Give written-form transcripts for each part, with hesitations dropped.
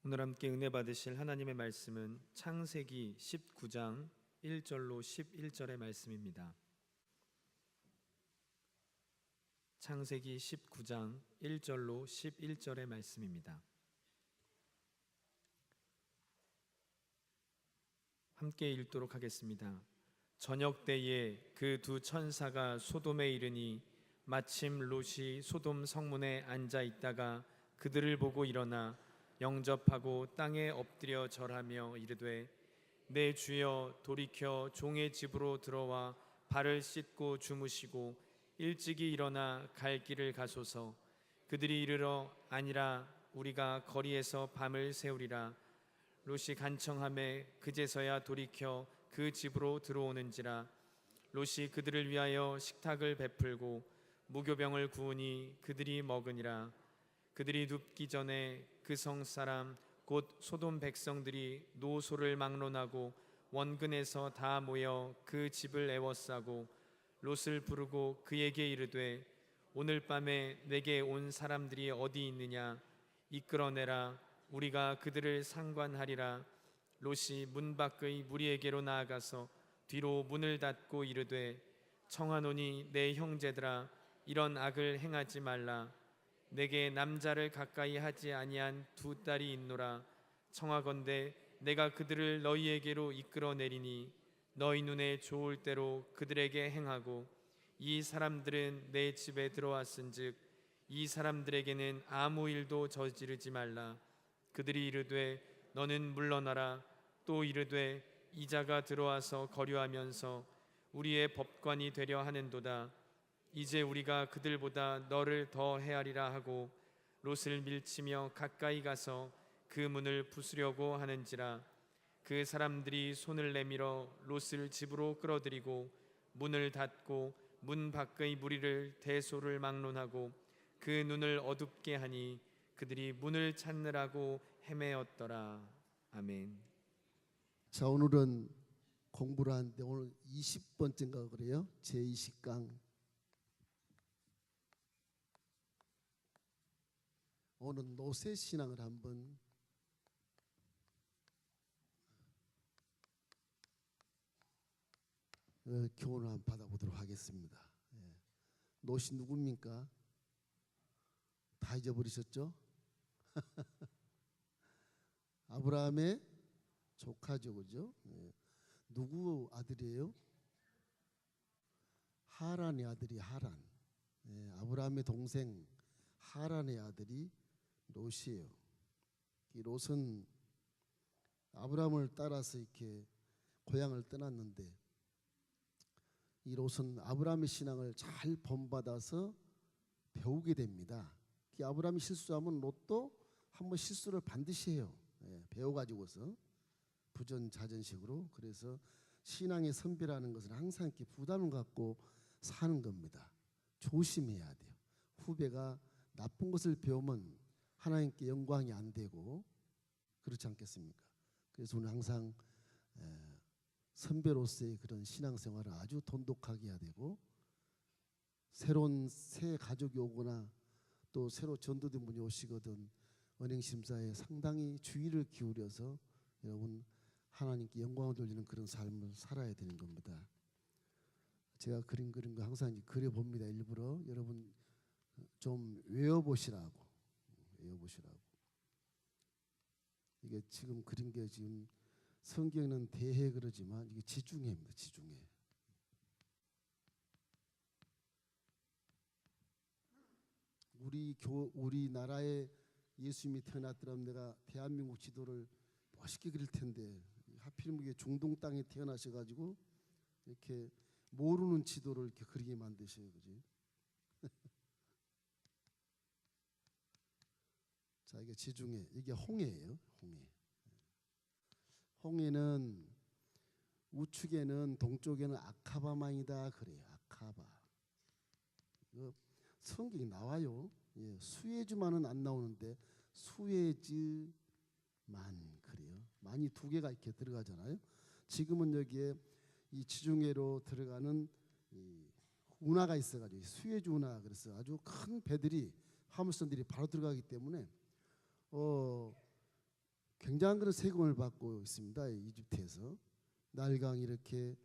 오늘 함께 은혜 받으실 하나님의 말씀은 창세기 19장 1절로 11절의 말씀입니다. 창세기 19장 1절로 11절의 말씀입니다. 함께 읽도록 하겠습니다. 저녁 때에 그 두 천사가 소돔에 이르니 마침 롯이 소돔 성문에 앉아 있다가 그들을 보고 일어나 영접하고 땅에 엎드려 절하며 이르되 내 주여 돌이켜 종의 집으로 들어와 발을 씻고 주무시고 일찍이 일어나 갈 길을 가소서. 그들이 이르러 아니라 우리가 거리에서 밤을 새우리라. 롯이 간청하매 그제서야 돌이켜 그 집으로 들어오는지라. 롯이 그들을 위하여 식탁을 베풀고 무교병을 구우니 그들이 먹으니라. 그들이 눕기 전에 그 성 사람 곧 소돔 백성들이 노소를 막론하고 원근에서 다 모여 그 집을 애워싸고 롯을 부르고 그에게 이르되 오늘 밤에 내게 온 사람들이 어디 있느냐 이끌어내라. 우리가 그들을 상관하리라. 롯이 문 밖의 무리에게로 나아가서 뒤로 문을 닫고 이르되 청하노니 내 형제들아 이런 악을 행하지 말라. 내게 남자를 가까이 하지 아니한 두 딸이 있노라. 청하건대 내가 그들을 너희에게로 이끌어내리니 너희 눈에 좋을 대로 그들에게 행하고 이 사람들은 내 집에 들어왔은즉 이 사람들에게는 아무 일도 저지르지 말라. 그들이 이르되 너는 물러나라. 또 이르되 이자가 들어와서 거류하면서 우리의 법관이 되려 하는도다. 이제 우리가 그들보다 너를 더 헤아리라 하고 롯을 밀치며 가까이 가서 그 문을 부수려고 하는지라. 그 사람들이 손을 내밀어 롯을 집으로 끌어들이고 문을 닫고 문 밖의 무리를 대소를 막론하고 그 눈을 어둡게 하니 그들이 문을 찾느라고 헤매었더라. 아멘. 자, 오늘은 공부를 하는데 오늘 20번째인가 그래요. 제20강. 오늘 롯의 신앙을 한번 교훈을 한번 받아보도록 하겠습니다. 롯이 누굽니까? 다 잊어버리셨죠? 아브라함의 조카죠, 그죠? 누구 아들이에요? 하란의 아들이 하란. 아브라함의 동생 하란의 아들이 롯이에요. 이 롯은 아브라함을 따라서 이렇게 고향을 떠났는데 이 롯은 아브라함의 신앙을 잘 본받아서 배우게 됩니다. 아브라함이 실수하면 롯도 한번 실수를 반드시 해요. 배워가지고서 부전자전식으로. 그래서 신앙의 선배라는 것은 항상 이렇게 부담을 갖고 사는 겁니다. 조심해야 돼요. 후배가 나쁜 것을 배우면 하나님께 영광이 안 되고 그렇지 않겠습니까? 그래서 우리는 항상 선배로서의 그런 신앙생활을 아주 돈독하게 해야 되고 새로운 새 가족이 오거나 또 새로 전도된 분이 오시거든 언행심사에 상당히 주의를 기울여서 여러분 하나님께 영광을 돌리는 그런 삶을 살아야 되는 겁니다. 제가 그린 거 항상 그려봅니다. 일부러 여러분 좀 외워보시라고. 이게 지금 그린 게 지금 성경은 대해 그러지만 이게 지중해입니다. 지중해. 우리나라에 예수님이 태어났더라면 내가 대한민국 지도를 멋있게 그릴 텐데 하필이면 이게 중동 땅에 태어나셔가지고 이렇게 모르는 지도를 이렇게 그리게 만드셔요, 그지? 자, 이게 지중해, 이게 홍해예요, 홍해. 홍해는 우측에는 동쪽에는 아카바만이다 그래요, 아카바. 성경이 나와요. 수에즈만은 안 나오는데 수에즈만 그래요. 만이 두 개가 이렇게 들어가잖아요. 지금은 여기에 이 지중해로 들어가는 이 운하가 있어가지고 수에즈 운하, 그래서 아주 큰 배들이 화물선들이 바로 들어가기 때문에 굉장한 그런 세금을 받고 있습니다. 이집트에서 나일강이 이렇게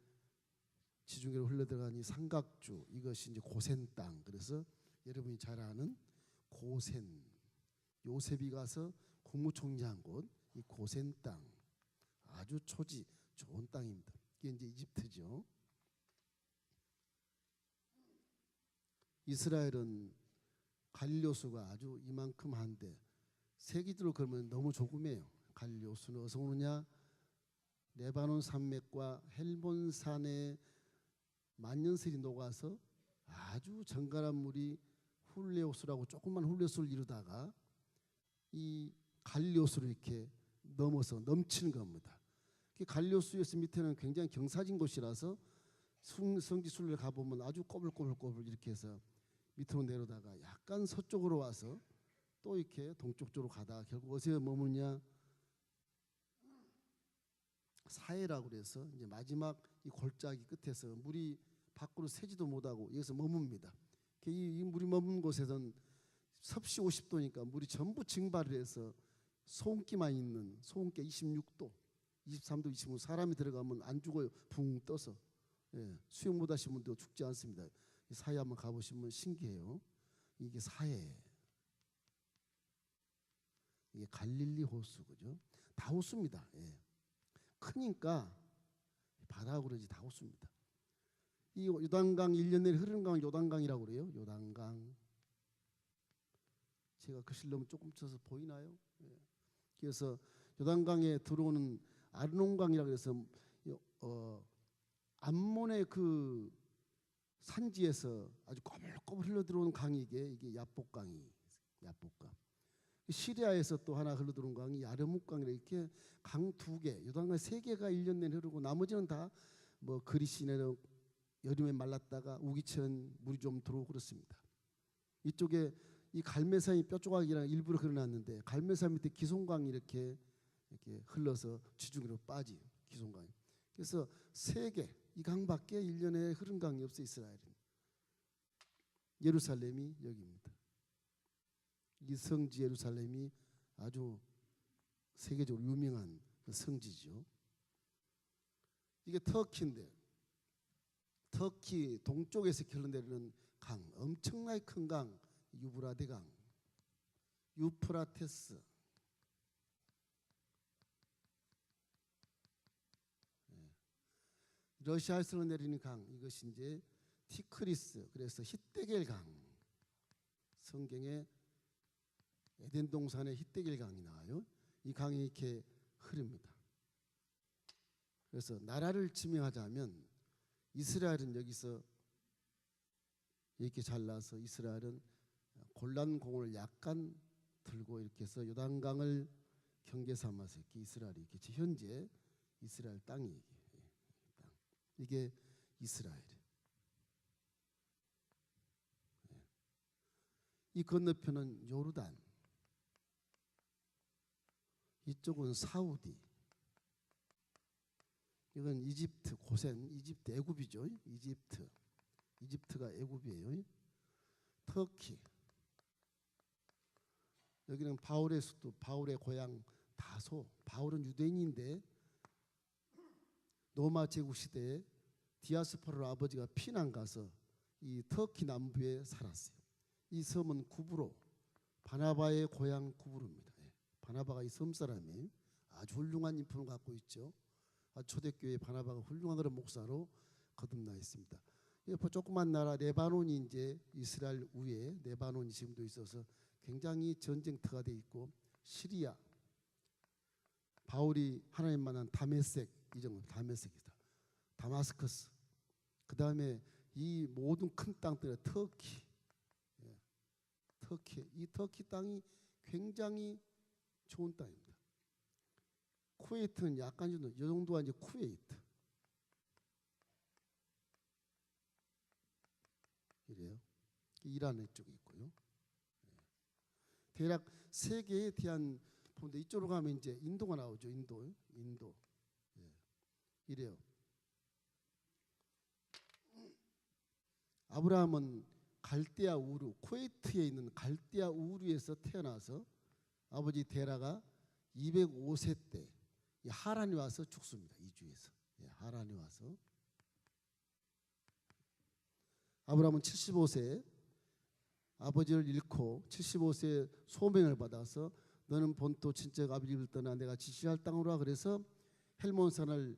지중해로 흘러들어간 이 삼각주, 이것이 이제 고센 땅. 그래서 여러분이 잘 아는 고센, 요셉이 가서 국무총리한 곳, 이 고센 땅, 아주 초지 좋은 땅입니다. 이게 이제 이집트죠. 이스라엘은 갈릴리호수가 아주 이만큼 한데 세기대로 그러면 너무 조금해요. 갈릴리호수는 어디서 오느냐? 레바논 산맥과 헬본산의 만년설이 녹아서 아주 정갈한 물이 훌레호수라고 조그만 훌레호수를 이루다가 이 갈릴리호수를 이렇게 넘어서 넘치는 겁니다. 갈릴리호수에서 밑에는 굉장히 경사진 곳이라서 성지순례를 가보면 아주 꼬불꼬불 이렇게 해서 밑으로 내려다가 약간 서쪽으로 와서 또 이렇게 동쪽 쪽으로 가다가 결국 어디에 머무냐? 사해라고 그래서 이제 마지막 이 골짜기 끝에서 물이 밖으로 새지도 못하고 여기서 머뭅니다. 이 물이 머문 곳에서는 섭씨 50도니까 물이 전부 증발을 해서 소음기만 있는 소음기 26도, 23도, 25도 사람이 들어가면 안 죽어요. 붕 떠서. 예, 수영 못하신 분도 죽지 않습니다. 사해 한번 가보시면 신기해요. 이게 사해. 이게 갈릴리 호수 그죠? 다 호수입니다. 예. 크니까 바다가 그러지 다 호수입니다. 이 요단강 1년 내내 흐르는 강을 요단강이라고 그래요. 요단강. 제가 글씨를 너무 조금 쳐서 보이나요? 예. 그래서 요단강에 들어오는 아르논강이라고 해서 암몬의 그 산지에서 아주 꼬불꼬불 흘러 들어오는 강이 이게 야복강이 야복강. 시리아에서 또 하나 흘러 들어온 강이 야르묵강이라 이렇게 강 2개, 요단강 3개가 1년 내내 흐르고 나머지는 다 뭐 그리시내로 여름에 말랐다가 우기처럼 물이 좀 들어오고 그렇습니다. 이쪽에 이 갈매산이 뾰족하기랑 일부러 그려놨는데 갈매산 밑에 기송강이 이렇게 흘러서 지중해로 빠지 기송강이. 그래서 3개 이 강밖에 1년에 흐른 강이 없어 이스라엘은. 예루살렘이 여기입니다. 이 성지 예루살렘이 아주 세계적으로 유명한 성지죠. 이게 터키인데 터키 동쪽에서 흘러내리는 강, 엄청나게 큰 강, 유브라데 강, 유프라테스. 러시아에서 흘러내리는 강, 이것이 이제 티크리스, 그래서 히데겔 강. 성경에 에덴 동산에 히데겔 강이 나와요. 이 강이 이렇게 흐릅니다. 그래서 나라를 지명하자면 이스라엘은 여기서 이렇게 잘라서 이스라엘은 골란공을 약간 들고 이렇게 해서 요단강을 경계 삼아서 이렇게 이스라엘이 이렇게 현재 이스라엘 땅이 이게 이스라엘. 이 건너편은 요르단. 이쪽은 사우디. 이건 이집트 고센, 이집트 애굽이죠. 이집트가 애굽이에요. 터키. 여기는 바울의 수도, 바울의 고향 다소. 바울은 유대인인데 로마 제국 시대에 디아스포라 아버지가 피난 가서 이 터키 남부에 살았어요. 이 섬은 구브로, 바나바의 고향 구브로입니다. 바나바가 이 섬 사람이 아주 훌륭한 인품을 갖고 있죠. 초대교회 바나바가 훌륭한 그런 목사로 거듭나 있습니다. 조그만 나라 레바논이 이제 이스라엘 위에 레바논이 지금도 있어서 굉장히 전쟁터가 돼 있고 시리아, 바울이 하나님 만난 다메섹 이 정도 다메섹이다. 다마스커스. 그 다음에 이 모든 큰 땅들의 터키, 터키 이 터키 땅이 굉장히 좋은 땅입니다. 쿠웨이트는 약간 이 정도가 이제 쿠웨이트. 이래요. 이란 쪽에 있고요. 대략 세계에 대한 본데 이쪽으로 가면 이제 인도가 나오죠. 인도. 이래요. 아브라함은 갈대아 우르, 쿠웨이트에 있는 갈대아 우르에서 태어나서 아버지 데라가 205세 때 하란이 와서 죽습니다. 이주에서. 하란이 와서. 아브라함은 75세 아버지를 잃고 75세에 소명을 받아서 너는 본토 친척 아비집을 떠나 내가 지시할 땅으로 와. 그래서 헬몬산을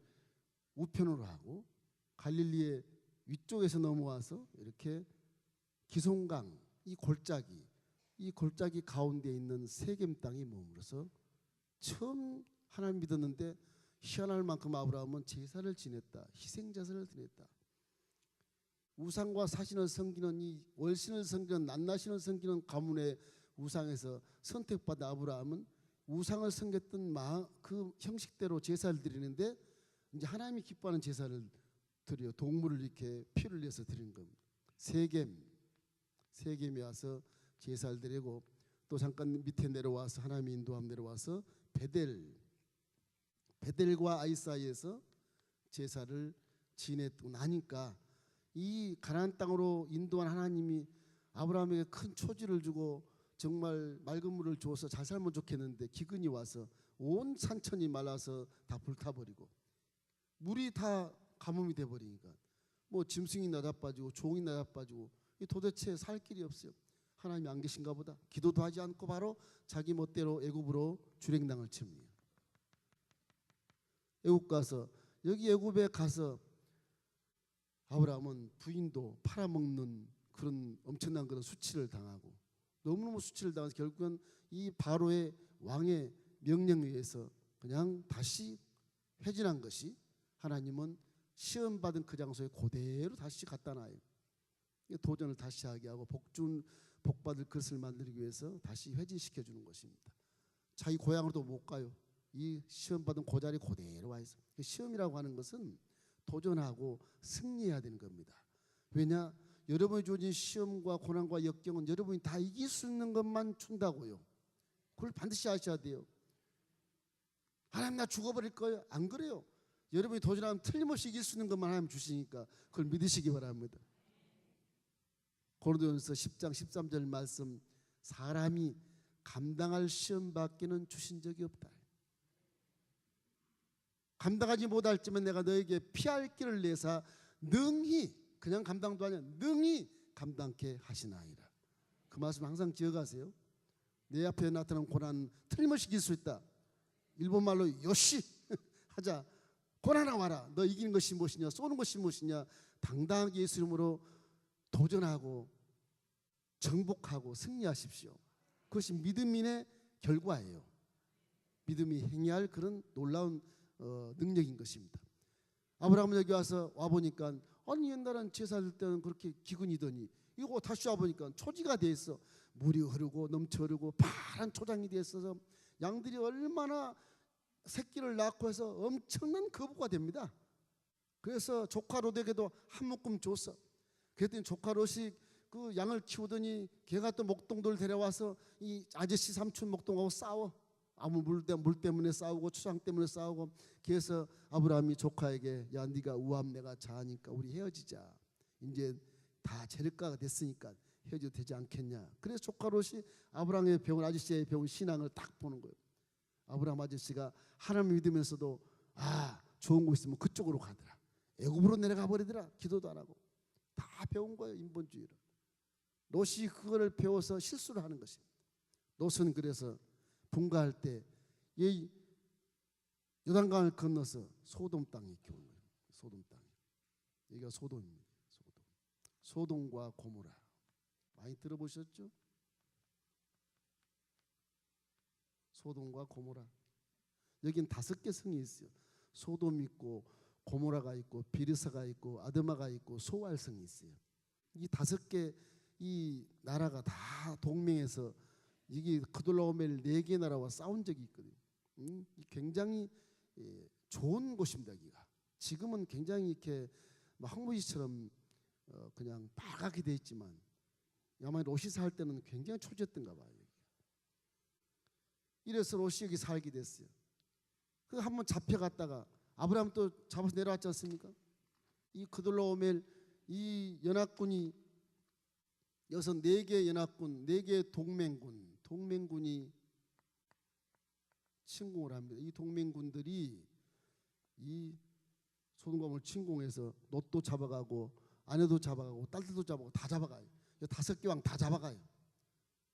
우편으로 하고 갈릴리의 위쪽에서 넘어와서 이렇게 기송강 이 골짜기 가운데 있는 세겜 땅에 머물어서 처음 하나님 믿었는데 희한할 만큼 아브라함은 제사를 지냈다. 희생제사를 지냈다. 우상과 사신을 섬기는 이 월신을 섬기는 낱낱이를 섬기는 가문의 우상에서 선택받은 아브라함은 우상을 섬겼던 그 형식대로 제사를 드리는데 이제 하나님이 기뻐하는 제사를 드려요. 동물을 이렇게 피를 내서 드리는 겁니다. 세겜에 와서 제사를 드리고 또 잠깐 밑에 내려와서 하나님의 인도함 내려와서 베델과 아이 사이에서 제사를 지냈고 나니까 이 가나안 땅으로 인도한 하나님이 아브라함에게 큰 초지를 주고 정말 맑은 물을 주어서 잘 살면 좋겠는데 기근이 와서 온 산천이 말라서 다 불타버리고 물이 다 가뭄이 돼버리니까 뭐 짐승이 나자빠지고 종이 나자빠지고 도대체 살 길이 없어요. 하나님이 안 계신가 보다. 기도도 하지 않고 바로 자기 멋대로 애굽으로 주랭당을 칩니다. 애굽 가서 여기 애굽에 가서 아브라함은 부인도 팔아먹는 그런 엄청난 그런 수치를 당하고 너무너무 수치를 당해서 결국은 이 바로의 왕의 명령에 의해서 그냥 다시 회진한 것이 하나님은 시험받은 그 장소에 그대로 다시 갖다 놔요. 도전을 다시 하게 하고 복받을 그릇을 만들기 위해서 다시 회진시켜 주는 것입니다. 자기 고향으로도 못 가요. 이 시험받은 그 자리 그대로 와 있어. 시험이라고 하는 것은 도전하고 승리해야 되는 겁니다. 왜냐? 여러분이 주어진 시험과 고난과 역경은 여러분이 다 이길 수 있는 것만 준다고요. 그걸 반드시 아셔야 돼요. 하나님 나 죽어버릴 거예요. 안 그래요. 여러분이 도전하면 틀림없이 이길 수 있는 것만 하나님 주시니까 그걸 믿으시기 바랍니다. 고린도전서 10장 13절 말씀 사람이 감당할 시험밖에는 주신 적이 없다. 감당하지 못할지면 내가 너에게 피할 길을 내사 능히 그냥 감당도 아니야 능히 감당케 하시나이다. 그 말씀 항상 기억하세요. 내 앞에 나타난 고난 틀림없이 이길 수 있다. 일본말로 요시 하자. 고난아 와라. 너 이기는 것이 무엇이냐 쏘는 것이 무엇이냐 당당하게 예수 이름으로 도전하고 정복하고 승리하십시오. 그것이 믿음인의 결과예요. 믿음이 행해야 할 그런 놀라운 능력인 것입니다. 아브라함은 여기 와서 와보니까 아니 옛날엔 제사 들 때는 그렇게 기근이더니 이거 다시 와보니까 초지가 돼 있어. 물이 흐르고 넘쳐 흐르고 파란 초장이 돼 있어서 양들이 얼마나 새끼를 낳고 해서 엄청난 거부가 됩니다. 그래서 조카 롯에게도 한 묶음 줬어. 그랬더니 조카 롯이 그 양을 키우더니 걔가 또 목동들 데려와서 이 아저씨 삼촌 목동하고 싸워. 아무 물 때문에 싸우고 추상 때문에 싸우고. 그래서 아브라함이 조카에게 야 네가 우암 내가 자하니까 우리 헤어지자. 이제 다 재력가가 됐으니까 헤어져도 되지 않겠냐. 그래서 조카 롯이 아브라함의 배운 아저씨의 배운 신앙을 딱 보는 거예요. 아브라함 아저씨가 하나님을 믿으면서도 좋은 곳 있으면 그쪽으로 가더라. 애굽으로 내려가 버리더라. 기도도 안 하고 다 배운 거예요. 인본주의를. 롯이 그거를 배워서 실수를 하는 것입니다. 롯은 그래서 분가할 때 이 요단강을 건너서 소돔 땅에 이렇게 온 거예요. 소돔 땅에. 여기가 소돔입니다. 소돔과 고모라 많이 들어보셨죠? 소돔과 고모라. 여긴 5개 성이 있어요. 소돔 있고 고모라가 있고 비르사가 있고 아드마가 있고 소알성이 있어요. 이 5개 이 나라가 다 동맹해서 이게 그돌라오멜 4개 나라와 싸운 적이 있거든요. 굉장히 좋은 곳입니다. 여기가 지금은 굉장히 이렇게 항무지처럼 그냥 빨갛게 돼 있지만 아마 롯이 살 때는 굉장히 초지였던가 봐요. 이래서 롯이 여기 살게 됐어요. 그 한번 잡혀갔다가 아브라함 또 잡아서 내려왔지 않습니까? 이 그돌라오멜 이 연합군이 여기서 4개 연합군, 4개 동맹군이 침공을 합니다. 이 동맹군들이 이 소돔과 고모라를 침공해서 롯도 잡아가고 아내도 잡아가고 딸들도 잡아가고 다 잡아가요. 5개 왕 다 잡아가요.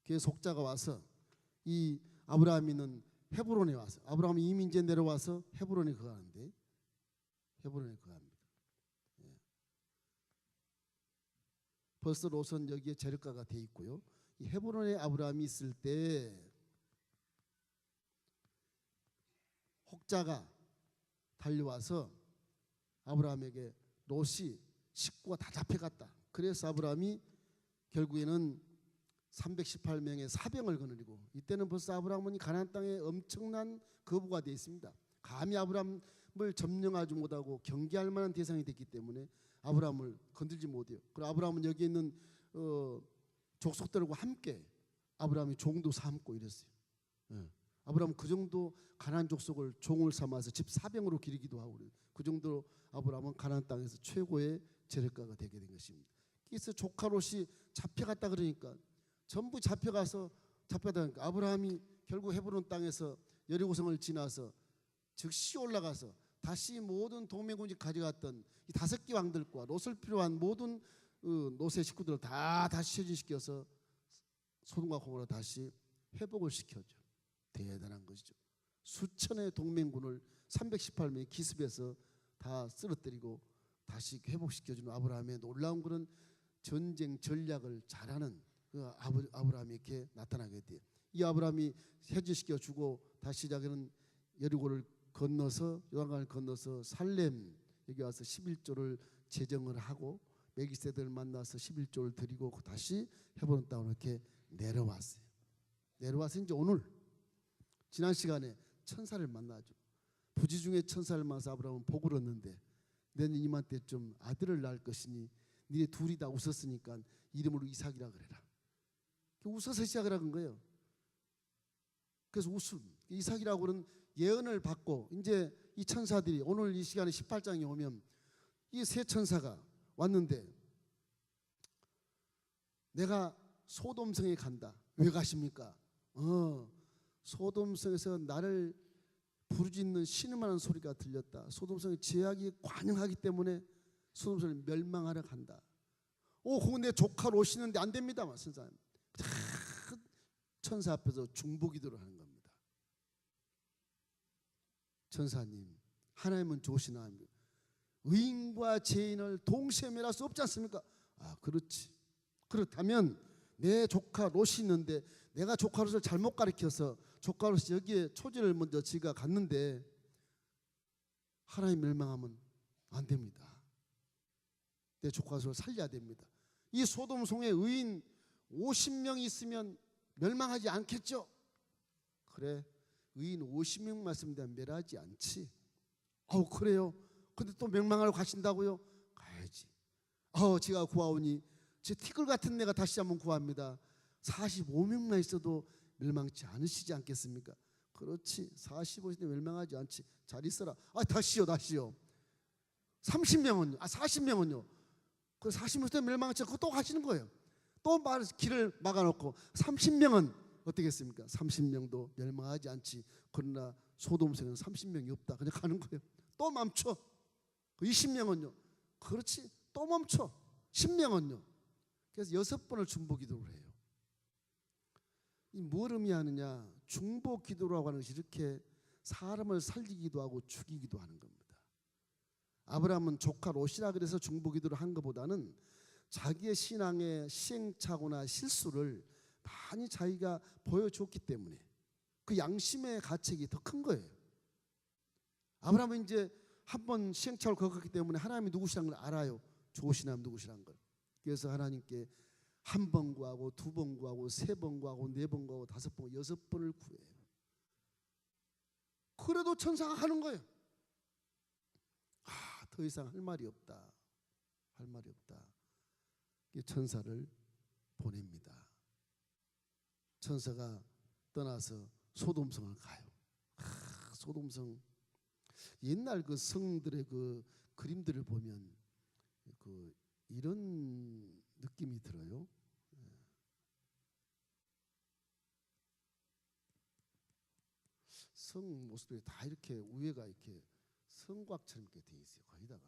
그의 속자가 와서 이 아브라함이는 헤브론에 와서, 아브라함이 이미 이제 내려와서 헤브론에 거하는데, 헤브론에 거합니다. 예. 벌써 롯은 여기에 재력가가 돼 있고요. 이 헤브론에 아브라함이 있을 때 혹자가 달려와서 아브라함에게 롯이 식구가 다 잡혀갔다. 그래서 아브라함이 결국에는 318명의 사병을 거느리고, 이때는 벌써 아브라함은 가나안 땅에 엄청난 거부가 되어 있습니다. 감히 아브라함을 점령하지 못하고 경계할 만한 대상이 됐기 때문에 아브라함을 건들지 못해요. 그리고 아브라함은 여기 있는 족속들과 함께 아브라함이 종도 삼고 이랬어요. 예. 아브라함은 그 정도 가나안 족속을 종을 삼아서 집 사병으로 기르기도 하고 그래요. 그 정도로 아브라함은 가나안 땅에서 최고의 재력가가 되게 된 것입니다. 그래서 조카 롯이 잡혀갔다 그러니까 전부 잡혀가서 아브라함이 결국 헤브론 땅에서 여리고성을 지나서 즉시 올라가서 다시 모든 동맹군이 가져갔던 이 5개 왕들과 롯을 필요한 모든 롯의 식구들을 다 다시 퇴진시켜서 소돔과 고모라 다시 회복을 시켜줘. 대단한 것이죠. 수천의 동맹군을 318명이 기습해서 다 쓰러뜨리고 다시 회복시켜주는 아브라함의 놀라운 그런 전쟁 전략을 잘하는 그 아브라함이 이렇게 나타나게 돼요. 이 아브라함이 해제시켜 주고 다시 자기는 여리고를 건너서 요단강을 건너서 살렘 여기 와서 11조를 제정을 하고 멜기세덱을 만나서 11조를 드리고 다시 헤브론 땅으로 이렇게 내려왔어요. 내려와서 이제 오늘 지난 시간에 천사를 만나죠. 부지 중에 천사를 만나서 아브라함은 복을 얻는데 너는 이맘때 좀 아들을 낳을 것이니 니네 둘이 다 웃었으니까 이름으로 이삭이라 그래라. 웃어서 시작을 한 거예요. 그래서 웃음 이삭이라고는 예언을 받고 이제 이 천사들이 오늘 이 시간에 18장에 오면 이 세 천사가 왔는데 내가 소돔성에 간다. 왜 가십니까? 소돔성에서 나를 부르짖는 신음하는 소리가 들렸다. 소돔성의 죄악이 관영하기 때문에 소돔성을 멸망하러 간다. 그건 내 조카 롯이는데 안 됩니다. 선사님. 천사 앞에서 중보기도를 하는 겁니다. 천사님, 하나님은 좋으신 하나님, 의인과 죄인을 동시에 멸할 수 없지 않습니까? 그렇지. 그렇다면 내 조카 롯이 있는데 내가 조카 롯을 잘못 가르쳐서 조카 롯이 여기에 초지를 먼저 지가 갔는데 하나님 멸망하면 안 됩니다. 내 조카 롯을 살려야 됩니다. 이 소돔성에 의인 50명이 있으면 멸망하지 않겠죠? 그래, 의인 50명 말씀대로 멸하지 않지. 그래요? 근데 또 멸망하러 가신다고요? 가야지. 제가 구하오니 제 티끌 같은 내가 다시 한번 구합니다. 45명만 있어도 멸망치 않으시지 않겠습니까? 그렇지. 45명인데 멸망하지 않지. 잘 있어라. 다시요. 30명은요? 40명은요? 그 40명 멸망치 않고 또 가시는 거예요. 또 길을 막아놓고 30명은 어떻겠습니까? 30명도 멸망하지 않지. 그러나 소돔성에는 30명이 없다. 그냥 가는 거예요. 또 멈춰. 20명은요? 그렇지. 또 멈춰. 10명은요? 그래서 6번을 중보기도를 해요. 이 뭘 의미하느냐? 중보기도라고 하는 것이 이렇게 사람을 살리기도 하고 죽이기도 하는 겁니다. 아브라함은 조카 롯이라 그래서 중보기도를 한 것보다는 자기의 신앙의 시행착오나 실수를 많이 자기가 보여줬기 때문에 그 양심의 가책이 더 큰 거예요. 아브라함은 이제 한번 시행착오를 겪었기 때문에 하나님이 누구시라는 걸 알아요. 좋으신 하나님 누구시라는 걸. 그래서 하나님께 한 번 구하고 2번 구하고 3번 구하고 4번 구하고 5번 6번을 구해요. 그래도 천사가 하는 거예요. 더 이상 할 말이 없다. 할 말이 없다. 천사를 보냅니다. 천사가 떠나서 소돔성을 가요. 소돔성 옛날 그 성들의 그 그림들을 보면 그 이런 느낌이 들어요. 성 모습들이 다 이렇게 위에가 이렇게 성곽처럼 이렇게 돼 있어요. 거기다가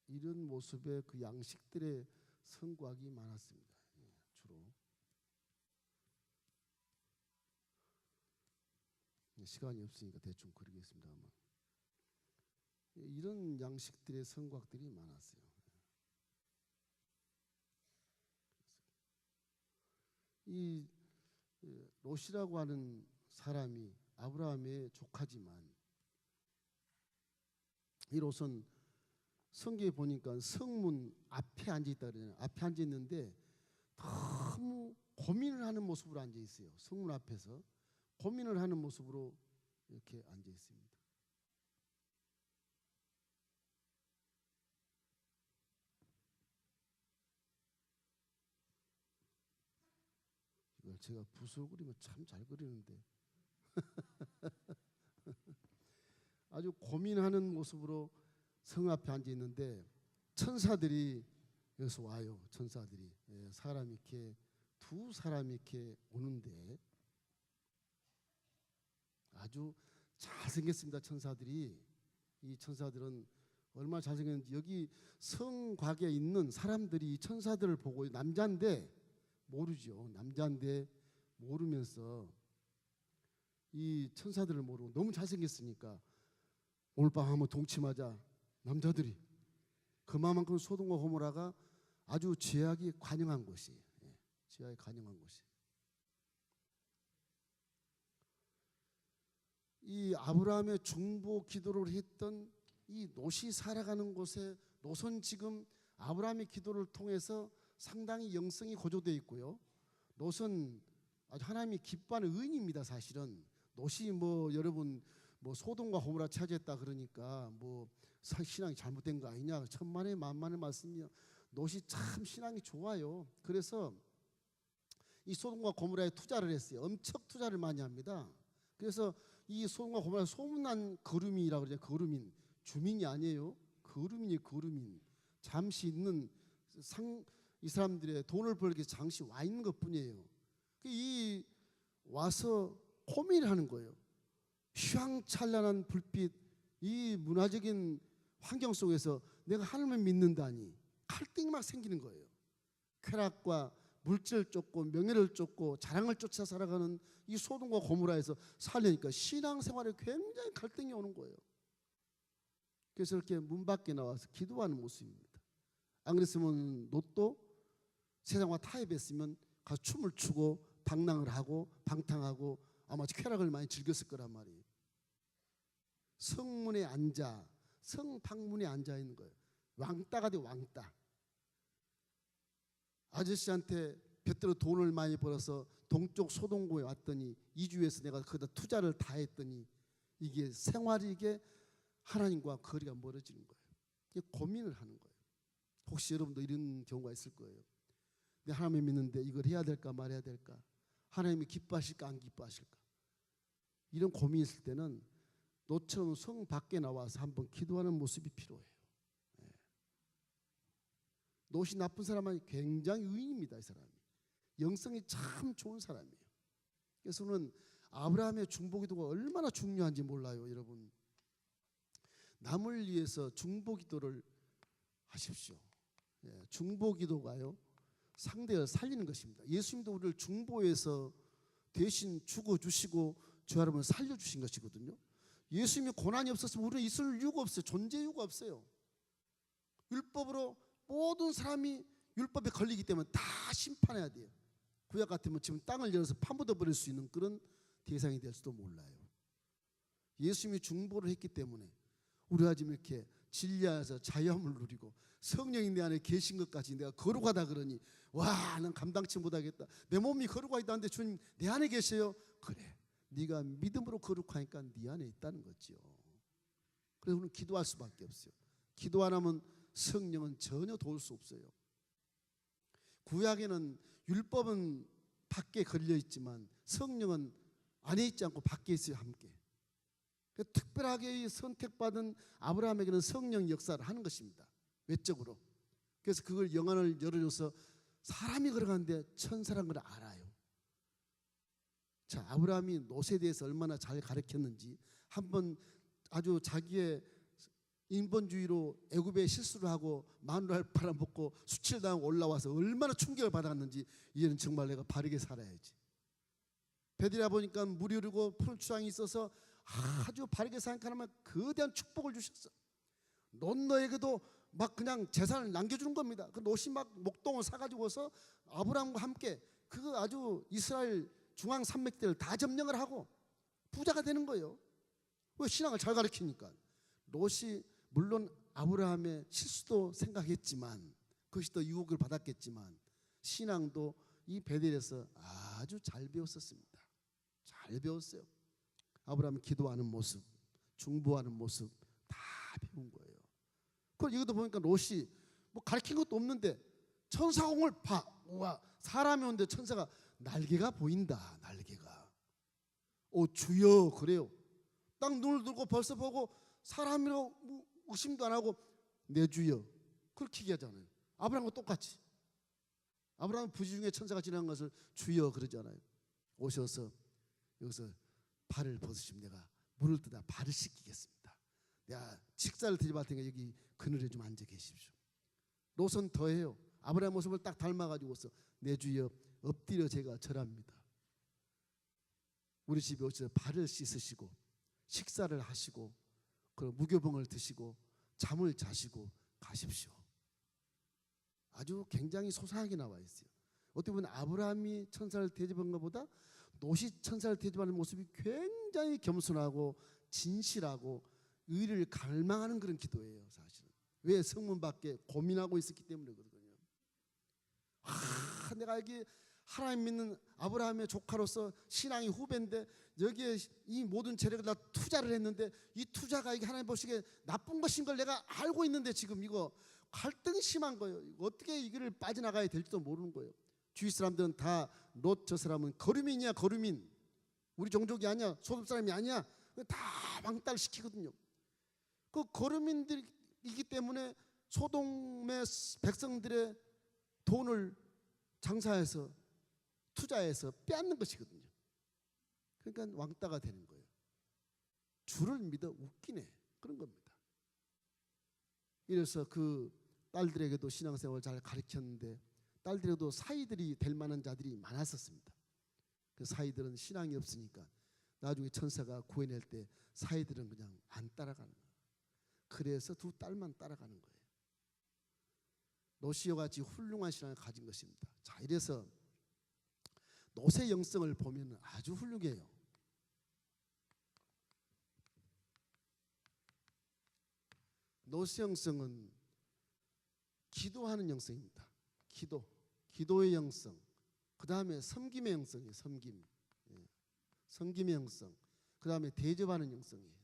이런 모습의 그 양식들의 성곽이 많았습니다. 주로 시간이 없으니까 대충 그리겠습니다만 이런 양식들의 성곽들이 많았어요. 이 롯이라고 하는 사람이 아브라함의 조카지만 이 롯은 성경에 보니까 성문 앞에 앉아 있다 그러잖아요. 앞에 앉아 있는데 너무 고민을 하는 모습으로 앉아 있어요. 성문 앞에서 고민을 하는 모습으로 이렇게 앉아 있습니다. 이걸 제가 붓으로 그리면 참 잘 그리는데 아주 고민하는 모습으로 성 앞에 앉아 있는데 천사들이 여기서 와요. 천사들이 사람이 이렇게 두 사람이 이렇게 오는데 아주 잘생겼습니다. 천사들이. 이 천사들은 얼마나 잘생겼는지 여기 성곽에 있는 사람들이 이 천사들을 보고 남자인데 모르죠. 남자인데 모르면서 이 천사들을 모르고 너무 잘생겼으니까 오늘 밤 한번 동침하자. 남자들이 그만큼 소돔과 고모라가 아주 죄악이 관영한 곳이에요. 죄악이 관영한 곳이. 이 아브라함의 중보 기도를 했던 이 롯이 살아가는 곳에 롯은 지금 아브라함의 기도를 통해서 상당히 영성이 고조되어 있고요. 롯은 아주 하나님이 기뻐하는 의인입니다. 사실은 롯이 여러분 소돔과 고모라 차지했다 그러니까 신앙이 잘못된 거 아니냐 천만의 만만의 말씀이요. 롯이 참 신앙이 좋아요. 그래서 이 소돔과 고모라에 투자를 했어요. 엄청 투자를 많이 합니다. 그래서 이 소돔과 고모라 소문난 거루민이라고 그러죠. 거루민 주민이 아니에요. 거루민이 거루민 잠시 있는 이 사람들의 돈을 벌기 위해서 잠시 와 있는 것뿐이에요. 이 와서 고민을 하는 거예요. 휘황찬란한 불빛 이 문화적인 환경 속에서 내가 하나님을 믿는다니 갈등이 막 생기는 거예요. 쾌락과 물질을 쫓고 명예를 쫓고 자랑을 쫓아 살아가는 이 소돔과 고모라에서 살려니까 신앙생활에 굉장히 갈등이 오는 거예요. 그래서 이렇게 문 밖에 나와서 기도하는 모습입니다. 안 그랬으면 롯도 세상과 타협했으면 가서 춤을 추고 방랑을 하고 방탕하고 아마 쾌락을 많이 즐겼을 거란 말이에요. 성문에 앉아 성방문에 앉아 있는 거예요. 왕따가 돼 왕따. 아저씨한테 볕들어 돈을 많이 벌어서 동쪽 소동고에 왔더니 이주에서 내가 거기다 투자를 다 했더니 이게 생활이 이게 하나님과 거리가 멀어지는 거예요. 이게 고민을 하는 거예요. 혹시 여러분도 이런 경우가 있을 거예요. 내가 하나님을 믿는데 이걸 해야 될까 말해야 될까? 하나님이 기뻐하실까 안 기뻐하실까? 이런 고민이 있을 때는 너처럼 성 밖에 나와서 한번 기도하는 모습이 필요해요. 롯이 나쁜 사람은 굉장히 의인입니다. 이 사람이 영성이 참 좋은 사람이에요. 그래서 저는 아브라함의 중보기도가 얼마나 중요한지 몰라요. 여러분 남을 위해서 중보기도를 하십시오. 중보기도가요 상대를 살리는 것입니다. 예수님도 우리를 중보해서 대신 죽어주시고 저 여러분을 살려주신 것이거든요. 예수님이 고난이 없었으면 우리는 있을 이유가 없어요. 존재 이유가 없어요. 율법으로 모든 사람이 율법에 걸리기 때문에 다 심판해야 돼요. 구약 같으면 지금 땅을 열어서 파묻어 버릴 수 있는 그런 대상이 될 수도 몰라요. 예수님이 중보를 했기 때문에 우리가 지금 이렇게 진리하여서 자유함을 누리고 성령이 내 안에 계신 것까지 내가 거룩하다 그러니 와, 난 감당치 못하겠다. 내 몸이 거룩하다 하는데 주님 내 안에 계세요. 그래, 네가 믿음으로 거룩하니까 네 안에 있다는 거죠. 그래서 우리는 기도할 수밖에 없어요. 기도 안 하면 성령은 전혀 도울 수 없어요. 구약에는 율법은 밖에 걸려 있지만 성령은 안에 있지 않고 밖에 있어요. 함께. 특별하게 선택받은 아브라함에게는 성령 역사를 하는 것입니다. 외적으로. 그래서 그걸 영안을 열어줘서 사람이 걸어가는데 천사란 걸 알아요. 자, 아브라함이 롯에 대해서 얼마나 잘 가르쳤는지 한번 아주 자기의 인본주의로 애굽에 실수를 하고 마누라를 팔아먹고 수칠당하고 올라와서 얼마나 충격을 받았는지 이제는 정말 내가 바르게 살아야지. 베드라 보니까 물이 흐르고 푸른 추장이 있어서 아주 바르게 생각하면 거대한 축복을 주셨어. 롯 너에게도 막 그냥 재산을 남겨주는 겁니다. 그 롯이 막 목동을 사가지고서 아브라함과 함께 그 아주 이스라엘 중앙 산맥들을 다 점령을 하고 부자가 되는 거예요. 왜? 신앙을 잘 가르치니까. 롯이 물론 아브라함의 실수도 생각했지만 그것이 더 유혹을 받았겠지만 신앙도 이 베델에서 아주 잘 배웠었습니다. 잘 배웠어요. 아브라함이 기도하는 모습, 중보하는 모습 다 배운 거예요. 그럼 이것도 보니까 롯이 뭐 가르친 것도 없는데 천사가 온 걸 봐. 우와, 사람이 오는데 천사가 날개가 보인다. 날개가. 오 주여 그래요. 딱 눈을 들고 벌써 보고 사람이라고 의심도 안 하고 내 주여 그렇게 얘기하잖아요. 아브라함과 똑같이. 아브라함 부지 중에 천사가 지나간 것을 주여 그러잖아요. 오셔서 여기서 발을 벗으시면 내가 물을 뜨다 발을 씻기겠습니다. 내가 식사를 드려볼 테니까 여기 그늘에 좀 앉아 계십시오. 롯은 더해요. 아브라함 모습을 딱 닮아가지고서 내 주여 엎드려 제가 절합니다. 우리 집에 오셔서 발을 씻으시고 식사를 하시고 그 무교병을 드시고 잠을 자시고 가십시오. 아주 굉장히 소상하게 나와 있어요. 어떻게 보면 아브라함이 천사를 대접한 것보다 롯이 천사를 대접하는 모습이 굉장히 겸손하고 진실하고 의를 갈망하는 그런 기도예요. 사실은. 왜? 성문 밖에 고민하고 있었기 때문에 그러거든요. 내가 여기 하나님 믿는 아브라함의 조카로서 신앙이 후배인데 여기에 이 모든 재력을 다 투자를 했는데 이 투자가 이게 하나님 보시기에 나쁜 것인 걸 내가 알고 있는데 지금 이거 갈등이 심한 거예요. 어떻게 이거를 빠져나가야 될지도 모르는 거예요. 주위 사람들은 다 롯 저 사람은 거류민이야 거류민. 우리 종족이 아니야. 소돔 사람이 아니야. 다 왕따를 시키거든요. 그 거류민들이기 때문에 소돔의 백성들의 돈을 장사해서 투자해서 빼앗는 것이거든요. 그러니까 왕따가 되는 거예요. 주를 믿어 웃기네 그런 겁니다. 이래서 그 딸들에게도 신앙생활을 잘 가르쳤는데 딸들에게도 사이들이 될 만한 자들이 많았었습니다. 그 사이들은 신앙이 없으니까 나중에 천사가 구해낼 때 사이들은 그냥 안 따라가는 거예요. 그래서 두 딸만 따라가는 거예요. 롯이와 같이 훌륭한 신앙을 가진 것입니다. 자, 이래서 롯의 영성을 보면 아주 훌륭해요. 롯의 영성은 기도하는 영성입니다. 기도의 영성. 그 다음에 섬김의 영성이에요. 섬김. 섬김의 영성. 그 다음에 대접하는 영성이에요.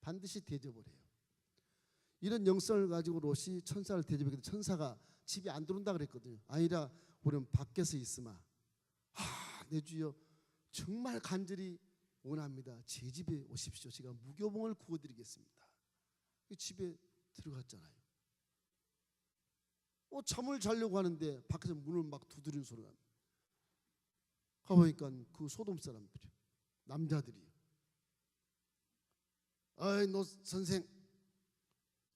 반드시 대접을 해요. 이런 영성을 가지고 롯이 천사를 대접했는데 천사가 집에 안 들어온다 그랬거든요. 아니라 우리는 밖에서 있으마. 내 주여 정말 간절히 원합니다. 제 집에 오십시오. 제가 무교봉을 구워드리겠습니다. 집에 들어갔잖아요. 잠을 자려고 하는데 밖에서 문을 막 두드리는 소리가 납니다. 가보니까 그 소돔 사람들이 남자들이 어이 너 선생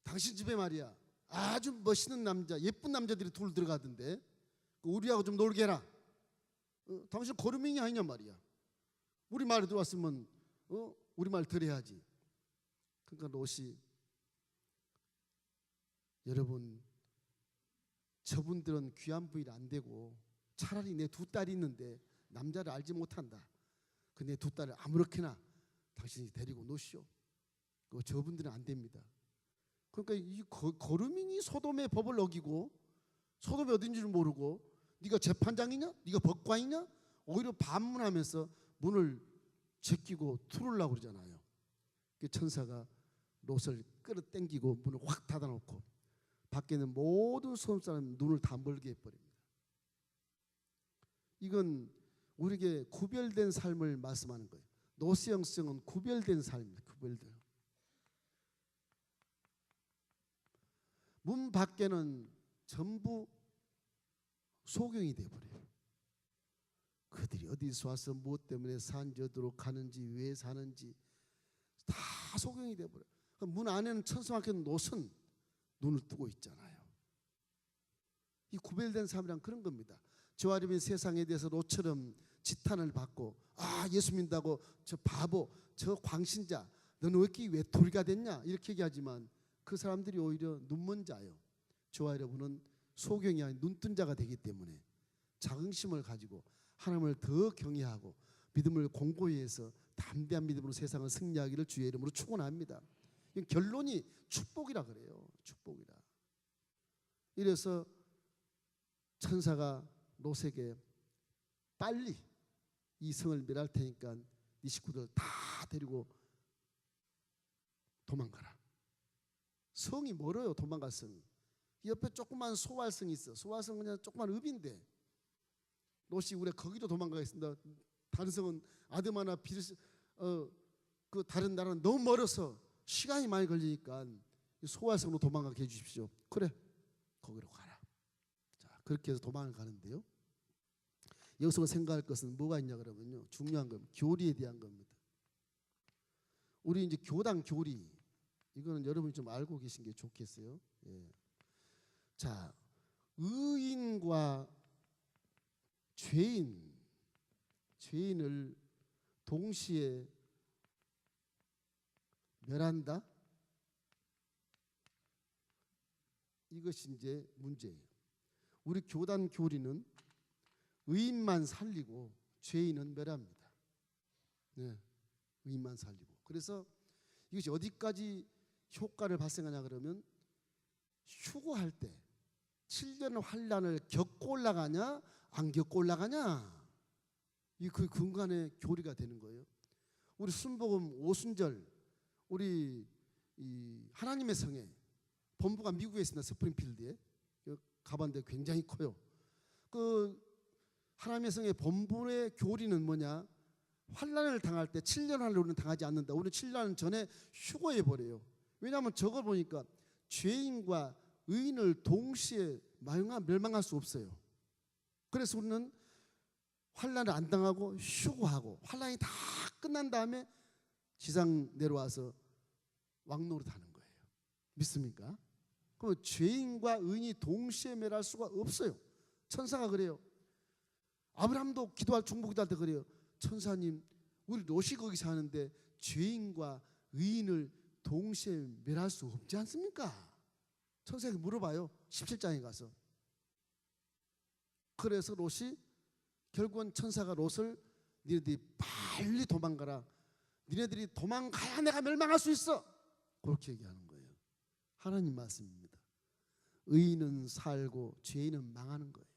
당신 집에 말이야 아주 멋있는 남자 예쁜 남자들이 둘 들어가던데 우리하고 좀 놀게 해라. 당신 거류민이 아니냐 말이야. 우리 말에 들어왔으면 우리 말 들어야지. 그러니까 롯이 여러분 저분들은 귀한 부위를 안 되고 차라리 내 두 딸이 있는데 남자를 알지 못한다. 그 내 두 딸을 아무렇게나 당신이 데리고 노시오. 저분들은 안 됩니다. 그러니까 이 거류민이 소돔의 법을 어기고 소돔이 어딘지를 모르고 네가 재판장이냐? 네가 법관이냐? 오히려 반문하면서 문을 제끼고 뚫으려고 그러잖아요. 그 천사가 롯을 끌어당기고 문을 확 닫아놓고 밖에 있는 모든 소돔 사람 눈을 다 멀게 해버립니다. 이건 우리에게 구별된 삶을 말씀하는 거예요. 롯의 영성은 구별된 삶입니다. 구별된. 문 밖에는 전부 소경이 되어버려요. 그들이 어디서 와서 무엇 때문에 사는지, 어디로 가는지, 왜 사는지 다 소경이 되어버려요. 문 안에는 천사밖에 롯은 눈을 뜨고 있잖아요. 이 구별된 삶이란 그런 겁니다. 저와 여러분이 세상에 대해서 롯처럼 지탄을 받고 예수 믿는다고 저 바보, 저 광신자, 너는 왜 이렇게 외톨이가 됐냐 이렇게 얘기하지만 그 사람들이 오히려 눈먼 자요. 저와 여러분은 소경이 아닌 눈뜬 자가 되기 때문에 자긍심을 가지고 하나님을 더 경외하고 믿음을 공고히 해서 담대한 믿음으로 세상을 승리하기를 주의 이름으로 축원합니다. 결론이 축복이라 그래요. 축복이라. 이래서 천사가 롯에게 빨리 이 성을 멸할 테니까 네 식구들 다 데리고 도망가라. 성이 멀어요. 도망갈 성이. 옆에 조그만 소활성이 있어. 소활성은 그냥 조그만 읍인데 롯이 우리 거기로 도망가겠습니다. 다른 성은 아드마나 그 다른 나라는 너무 멀어서 시간이 많이 걸리니까 소활성으로 도망가게 해주십시오. 그래, 거기로 가라. 자, 그렇게 해서 도망을 가는데요. 여기서 생각할 것은 뭐가 있냐 그러면요, 중요한 겁니다. 교리에 대한 겁니다. 우리 이제 교당 교리, 이거는 여러분이 좀 알고 계신 게 좋겠어요. 예. 자, 의인과 죄인을 동시에 멸한다? 이것이 이제 문제예요. 우리 교단 교리는 의인만 살리고 죄인은 멸합니다. 네, 의인만 살리고. 그래서 이것이 어디까지 효과를 발생하냐 그러면 휴거할 때 7년 환란을 겪고 올라가냐 안 겪고 올라가냐, 이 그 근간의 교리가 되는 거예요. 우리 순복음 오순절 우리 이 하나님의 성에 본부가 미국에 있습니다. 스프링필드에 가봤는데 굉장히 커요. 그 하나님의 성의 본부의 교리는 뭐냐? 환란을 당할 때 7년 환란을 당하지 않는다. 우리는 7년 전에 휴거해 버려요. 왜냐하면 저걸 보니까 죄인과 의인을 동시에 멸망할 수 없어요. 그래서 우리는 환란을 안 당하고 휴거하고 환란이 다 끝난 다음에 지상 내려와서 왕노릇 하는 거예요. 믿습니까? 그럼 죄인과 의인이 동시에 멸할 수가 없어요. 천사가 그래요. 아브라함도 기도할 중보기도할 때 그래요. 천사님, 우리 롯이 거기 사는데 죄인과 의인을 동시에 멸할 수 없지 않습니까? 천사에게 물어봐요. 17장에 가서. 그래서 롯이 결국은 천사가 롯을 니네들이 빨리 도망가라. 니네들이 도망가야 내가 멸망할 수 있어. 그렇게 얘기하는 거예요. 하나님 말씀입니다. 의인은 살고 죄인은 망하는 거예요.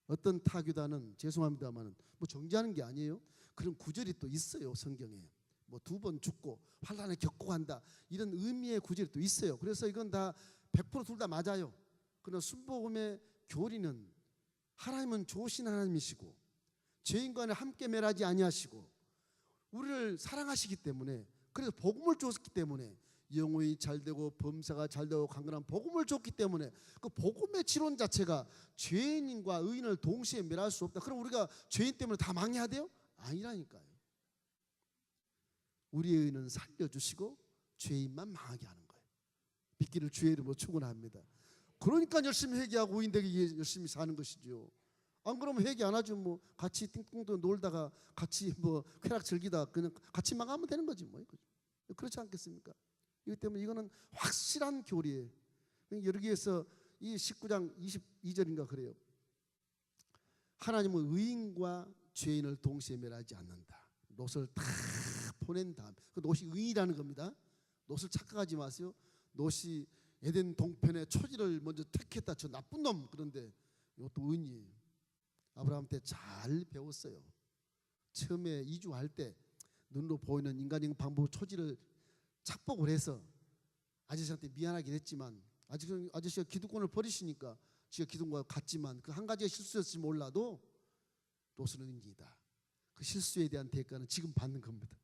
어떤 타교단은 죄송합니다만 뭐 정지하는 게 아니에요. 그런 구절이 또 있어요. 성경에. 뭐 2번 죽고 환란을 겪고 간다, 이런 의미의 구절이 또 있어요. 그래서 이건 다 100% 둘 다 맞아요. 그러나 순복음의 교리는 하나님은 좋으신 하나님이시고 죄인과는 함께 멸하지 아니하시고 우리를 사랑하시기 때문에, 그래서 복음을 주었기 때문에 영혼이 잘되고 범사가 잘되고 강건한 복음을 줬기 때문에 그 복음의 지론 자체가 죄인과 의인을 동시에 멸할 수 없다. 그럼 우리가 죄인 때문에 다 망해야 돼요? 아니라니까요. 우리의 의는 살려주시고 죄인만 망하게 하는 거예요. 믿기를 주의 이름으로 축원합니다. 그러니까 열심히 회개하고 의인되게 열심히 사는 것이죠. 안 그러면 회개 안 하죠. 뭐 같이 띵띵도 놀다가 같이 뭐 쾌락 즐기다 그냥 같이 망하면 되는 거지 뭐. 그렇지 않겠습니까? 이기 때문에 이거는 확실한 교리예요. 여기에서 이 19장 22절인가 그래요. 하나님은 의인과 죄인을 동시에 멸하지 않는다. 롯을 다 보낸 다음, 그 롯이 의인이라는 겁니다. 롯을 착각하지 마세요. 롯이 에덴 동편의 초지를 먼저 택했다, 저 나쁜 놈. 그런데 이것도 의인이에요. 아브라함 때 잘 배웠어요. 처음에 이주할 때 눈으로 보이는 인간적인 방법 초지를 착복을 해서 아저씨한테 미안하긴 했지만 아저씨가 기득권을 버리시니까 지가 기득권과 같지만 그 한 가지가 실수였을지 몰라도 노선은 인지이다. 그 실수에 대한 대가는 지금 받는 겁니다.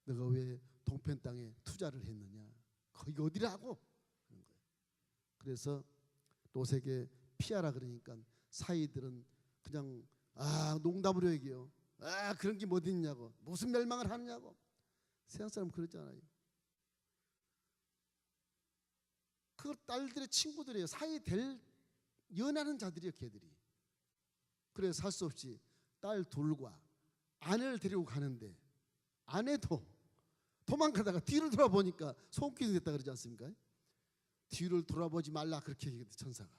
너가 왜 동편 땅에 투자를 했느냐? 거기 어디라고? 그런 거예요. 그래서 롯에게 피하라 그러니까 사이들은 그냥 농담으로 얘기해요. 그런 게 뭐 있냐고. 무슨 멸망을 하느냐고. 세상 사람 그러잖아요. 그 딸들의 친구들이에요. 사이 될 연하는 자들이에요. 걔들이. 그래서 살 수 없이 딸 둘과 아내를 데리고 가는데 아내도 도망가다가 뒤를 돌아보니까 손길이 됐다 그러지 않습니까? 뒤를 돌아보지 말라 그렇게 얘기했대 천사가.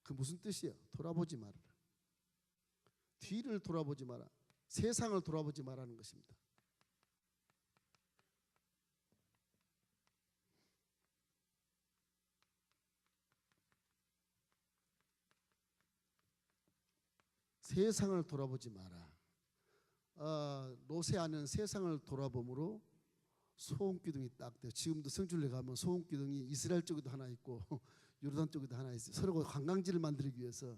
그 무슨 뜻이에요? 돌아보지 말아라. 뒤를 돌아보지 마라. 세상을 돌아보지 말라는 것입니다. 세상을 돌아보지 마라. 롯의 아내는 세상을 돌아봄으로 소음기둥이 딱 돼요. 지금도 성줄에 가면 소음기둥이 이스라엘 쪽에도 하나 있고 요르단 쪽에도 하나 있어요. 서로 관광지를 만들기 위해서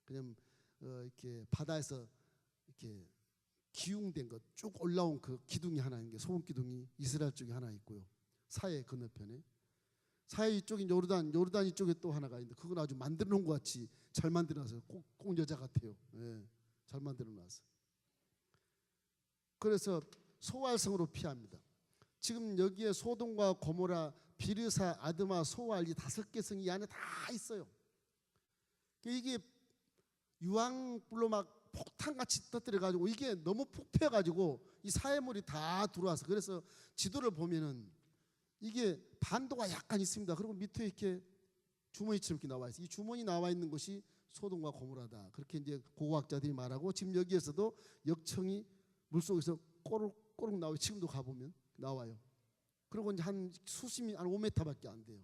그냥 이렇게 바다에서 이렇게 기웅된 것 쭉 올라온 그 기둥이 하나 있는 게 소음기둥이 이스라엘 쪽에 하나 있고요. 사해 건너편에 사해 이쪽인 요르단 이쪽에 또 하나가 있는데 그건 아주 만들어 놓은 것 같이 잘 만들어 놨어요. 꼭 여자 같아요. 예, 잘 만들어 놨어요. 그래서 소알성으로 피합니다. 지금 여기에 소돔과 고모라, 비르사, 아드마, 소알 이 5개 성이 이 안에 다 있어요. 이게 유황불로 막 폭탄같이 터뜨려가지고 이게 너무 폭패가지고 이 사해물이 다 들어와서 그래서 지도를 보면은 이게 반도가 약간 있습니다. 그리고 밑에 이렇게 주머니처럼 이렇게 나와 있어요. 이 주머니 나와 있는 것이 소돔과 고모라다. 그렇게 이제 고고학자들이 말하고 지금 여기에서도 역청이 물속에서 꼬르륵 나와요. 지금도 가보면 나와요. 그리고 이제 한 수심이 한 5m밖에 안 돼요.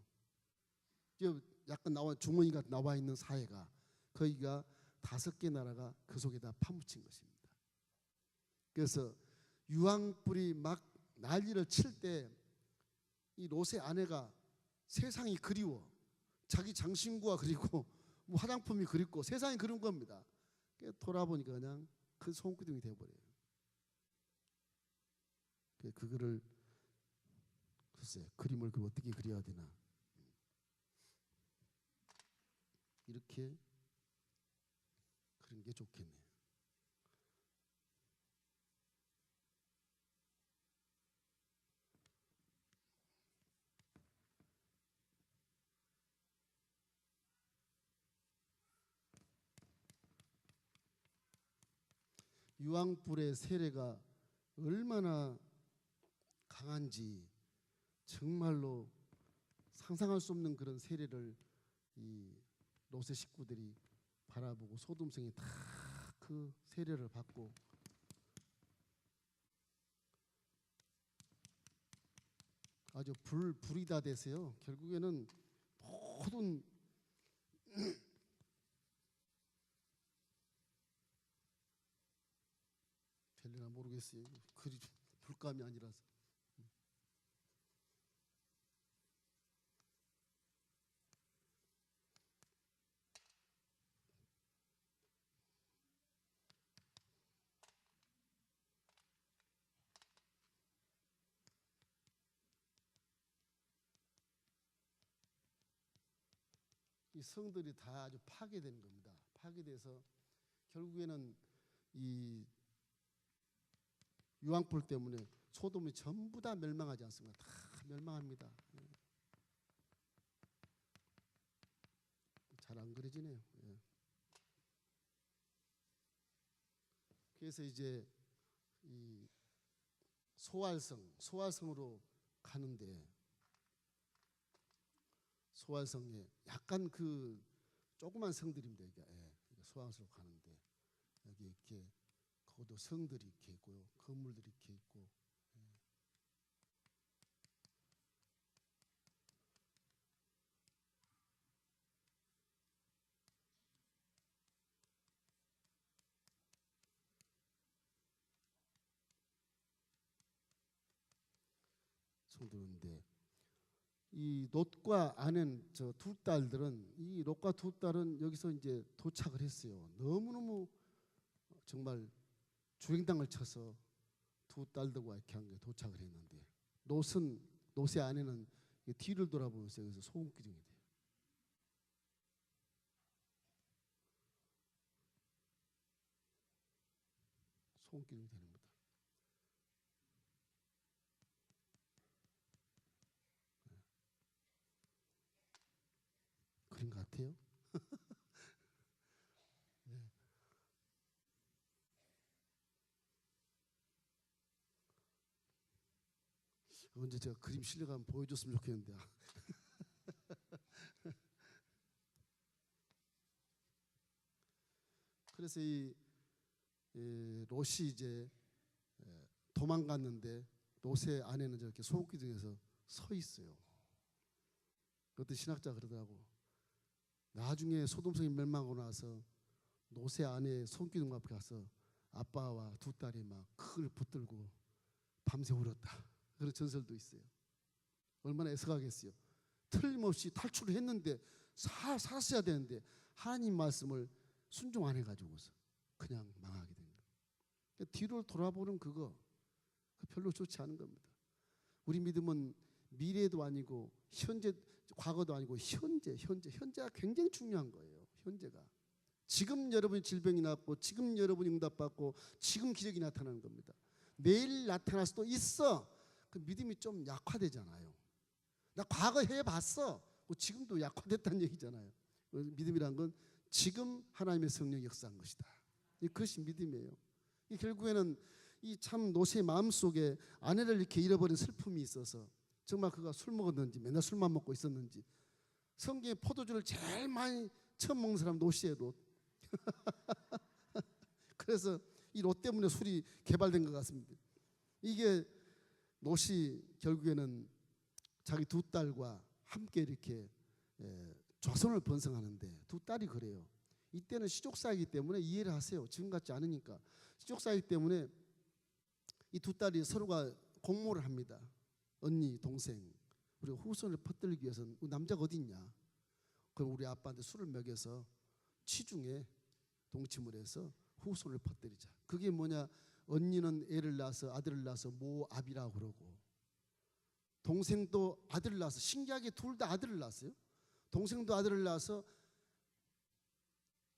약간 주머니가 나와 있는 사해가 거기가 5개 나라가 그 속에다 파묻힌 것입니다. 그래서 유황불이 막 난리를 칠 때 이 롯의 아내가 세상이 그리워 자기 장신구가 그리고 뭐 화장품이 그립고 세상이 그런 겁니다. 돌아보니까 그냥 큰 소음기둥이 되어버려요. 그거를 글쎄 그림을 어떻게 그려야 되나 이렇게 그런 게 좋겠네요. 유황불의 세례가 얼마나 강한지 정말로 상상할 수 없는 그런 세례를 이 롯의 식구들이 바라보고 소돔성이 다 그 세례를 받고 아주 불이 다 돼서요. 결국에는 모든 될려나 모르겠어요. 글이 불감이 아니라서. 이 성들이 다 아주 파괴되는 겁니다. 파괴돼서 결국에는 이 유황불 때문에 소돔이 전부 다 멸망하지 않습니까? 다 멸망합니다. 잘 안 그려지네요. 예. 그래서 이제 이 소알성으로 가는데 소알성에 약간 그 조그만 성들입니다. 이게 소알성으로 가는데 여기 이렇게 거기도 성들이 이렇게 있고요, 건물들이 이렇게 있고. 청두는데 이 롯과 아낸 저 두 딸들은 이 롯과 두 딸은 여기서 이제 도착을 했어요. 너무너무 정말 주행당을 쳐서 두 딸들과 이렇게 한 게 도착을 했는데 롯의 아내는 뒤를 돌아보면서 여기서 소금기둥이 돼요. 소금기둥이 되는 겁니다. 그런 것 같아요. 네. 언제 제가 그림 실력 한번 보여줬으면 좋겠는데. 그래서 이 롯이 이제 도망갔는데 롯의 아내는 저렇게 소금기둥에서 서 있어요. 그때 신학자 그러더라고. 나중에 소돔성이 멸망하고 나서 롯의 아내의 소금기둥 앞에 가서 아빠와 두 딸이 막 크을 붙들고 밤새 울었다. 그런 전설도 있어요. 얼마나 애석하겠어요. 틀림없이 탈출을 했는데 살았어야 되는데 하나님 말씀을 순종 안 해가지고서 그냥 망하게 된 거예요. 그러니까 뒤를 돌아보는 그거 별로 좋지 않은 겁니다. 우리 믿음은 미래도 아니고 현재, 과거도 아니고 현재가 굉장히 중요한 거예요. 현재가. 지금 여러분이 질병이 났고 지금 여러분이 응답받고 지금 기적이 나타나는 겁니다. 내일 나타날 수도 있어. 그 믿음이 좀 약화되잖아요. 나 과거 해봤어. 지금도 약화됐다는 얘기잖아요. 믿음이란 건 지금 하나님의 성령이 역사한 것이다. 그것이 믿음이에요. 결국에는 이 참 롯의 마음속에 아내를 이렇게 잃어버린 슬픔이 있어서 정말 그가 술 먹었는지 맨날 술만 먹고 있었는지 성경에 포도주를 제일 많이 처음 먹는 사람 롯이에요. 롯. 그래서 이 롯 때문에 술이 개발된 것 같습니다. 이게 롯이 결국에는 자기 두 딸과 함께 이렇게 조선을 번성하는데 두 딸이 그래요. 이때는 시족사이기 때문에 이해를 하세요. 지금 같지 않으니까. 시족사이기 때문에 이 두 딸이 서로가 공모를 합니다. 언니, 동생, 우리가 후손을 퍼뜨리기 위해서는 남자가 어디 있냐. 그럼 우리 아빠한테 술을 먹여서 취중에 동침을 해서 후손을 퍼뜨리자. 그게 뭐냐. 언니는 애를 낳아서 아들을 낳아서 모압이라고 그러고 동생도 아들을 낳아서 신기하게 둘 다 아들을 낳았어요. 동생도 아들을 낳아서